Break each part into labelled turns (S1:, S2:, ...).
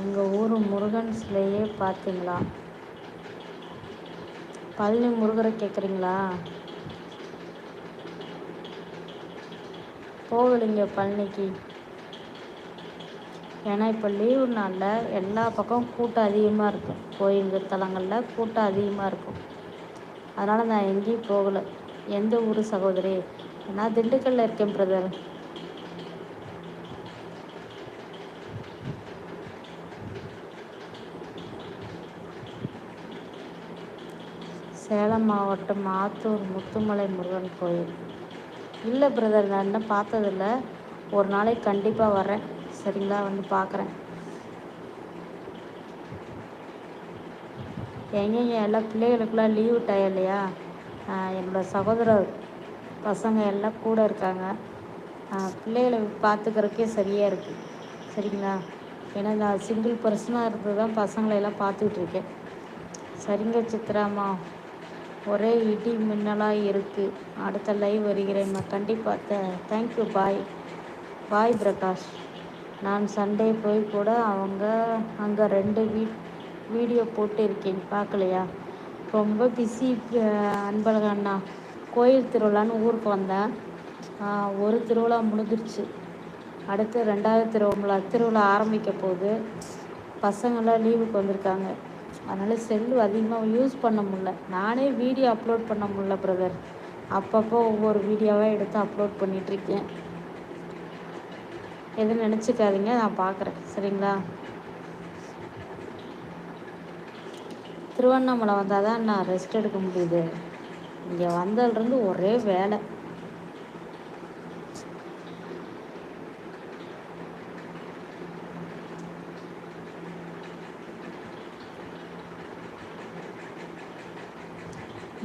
S1: எங்கள் ஊர் முருகன் சிலையே பார்த்தீங்களா? பழனி முருகரை கேட்குறீங்களா? போகலைங்க பழனிக்கு. ஏன்னா இப்போ லீவு நாளில் எல்லா பக்கம் கூட்டம் அதிகமாக இருக்கும். கோயில் தலங்களில் கூட்டம் அதிகமாக இருக்கும். அதனால் நான் எங்கேயும் போகலை. எந்த ஊர் சகோதரி? நான் திண்டுக்கல்லில் இருக்கேன் பிரதர். சேலம் மாவட்டம் ஆத்தூர் முத்துமலை முருகன் கோயில். இல்லை பிரதர், நான் இன்னும் பார்த்ததில்ல. ஒரு நாளைக்கு கண்டிப்பாக வரேன். சரிங்களா? வந்து பார்க்குறேன். எங்கேங்க எல்லாம் பிள்ளைகளுக்கெல்லாம் லீவு டயம் இல்லையா? என்னோடய சகோதரர் பசங்க எல்லாம் கூட இருக்காங்க. பிள்ளைகளை பார்த்துக்கிறதுக்கே சரியாக இருக்குது. சரிங்களா? ஏன்னா நான் சிங்கிள் பர்சனாக இருந்து தான் பசங்களையெல்லாம் பார்த்துக்கிட்டு இருக்கேன். சரிங்க சித்ராமா, ஒரே இடி மின்னலாக இருக்குது. அடுத்த லைவ் வருகிறேம்மா. கண்டிப்பாக. தேங்க்யூ. பாய் பாய் பிரகாஷ். நான் சண்டே போய் கூட அங்கே 2 வீடியோ போட்டு இருக்கேன், பார்க்கலையா? ரொம்ப பிஸி அன்பழகன் அண்ணா. கோயில் திருவிழான்னு ஊருக்கு வந்தேன். ஒரு திருவிழா முடிஞ்சிருச்சு. அடுத்து 2வது திருவிழா ஆரம்பிக்க போகுது. பசங்களாம் லீவுக்கு வந்திருக்காங்க. அதனால் செல்லு அதிகமாக யூஸ் பண்ண முடில. நானே வீடியோ அப்லோட் பண்ண முடில பிரதர். அப்பப்போ ஒவ்வொரு வீடியோவாக எடுத்து அப்லோட் பண்ணிகிட்ருக்கேன். எதுவும் நினச்சிக்காதீங்க, நான் பார்க்குறேன். சரிங்களா? திருவண்ணாமலை வந்தால் தான் நான் ரெஸ்ட் எடுக்க முடியுது. இங்கே வந்ததுலேருந்து ஒரே வேலை.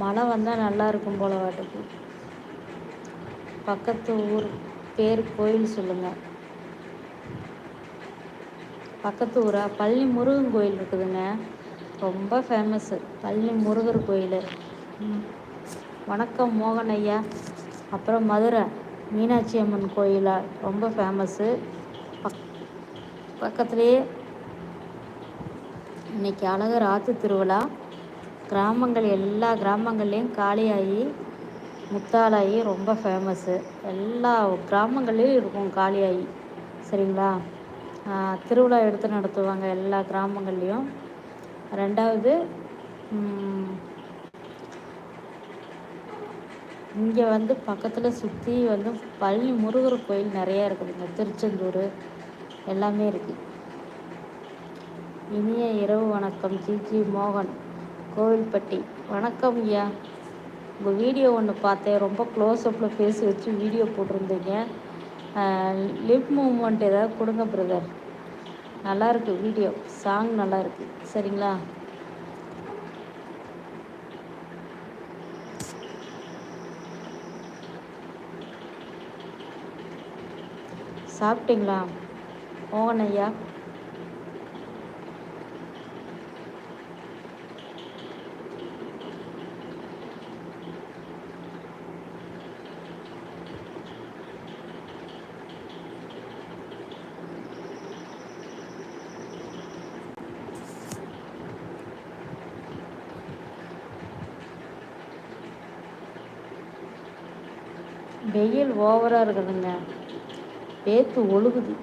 S1: மழை வந்தால் நல்லா இருக்கும் போல வாட்டுக்கு. பக்கத்து ஊர் பேர் கோயில் சொல்லுங்கள். பக்கத்து ஊரா? பழனி முருகன் கோயில் இருக்குதுங்க, ரொம்ப ஃபேமஸ்ஸு. பழனி முருகர் கோயில். வணக்கம் மோகன் ஐயா. அப்புறம் மதுரை மீனாட்சி அம்மன் கோயிலா, ரொம்ப ஃபேமஸ்ஸு. பக்கத்துலேயே இன்றைக்கி அழகர் ஆற்று திருவிழா. எல்லா கிராமங்கள்லேயும் காளியாகி முத்தாலாகி ரொம்ப ஃபேமஸ்ஸு. எல்லா கிராமங்கள்லேயும் இருக்கும் காளியாகி. சரிங்களா? திருவிழா எடுத்து நடத்துவாங்க எல்லா கிராமங்கள்லேயும். 2வது இங்கே பக்கத்தில் சுற்றி பழனி முருகர் கோயில் நிறையா இருக்குதுங்க. திருச்செந்தூர் எல்லாமே இருக்குது. இனிய இரவு வணக்கம் ஜிஜி மோகன், கோவில்பட்டி. வணக்கம் ஐயா. உங்கள் வீடியோ ஒன்று பார்த்தேன், ரொம்ப க்ளோஸ்அப்பில் பேசி வச்சு வீடியோ போட்டிருந்தீங்க. லிப் மூமெண்ட் ஏதாவது கொடுங்க பிரதர். நல்லாயிருக்கு வீடியோ, சாங் நல்லாயிருக்கு. சரிங்களா? சாப்பிட்டீங்களா மோகன் ஐயா? வெயில் ஓவராக இருக்குதுங்க. வேர்த்து ஒழுகுது.